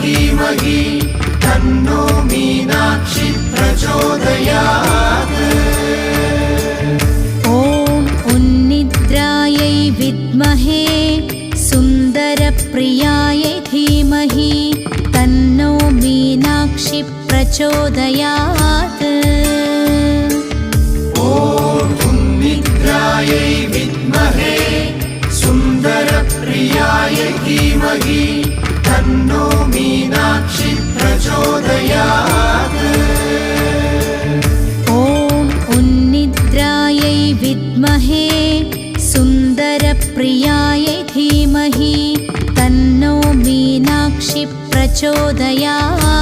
धीमहि तन्नो मीनाक्षी प्रचोदयात्। ॐ उन्निद्रायै विद्महे सुन्दरप्रियायै धीमहि तन्नो मीनाक्षी प्रचोदयात्। ॐ उन्निद्रायै विद्महे सुन्दरप्रियायै धीमहि तन्नो मीनाक्षी प्रचोदयात्। ॐ उन्निद्रायै विद्महे सुन्दरप्रियायै धीमहि तन्नो मीनाक्षी प्रचोदयात्।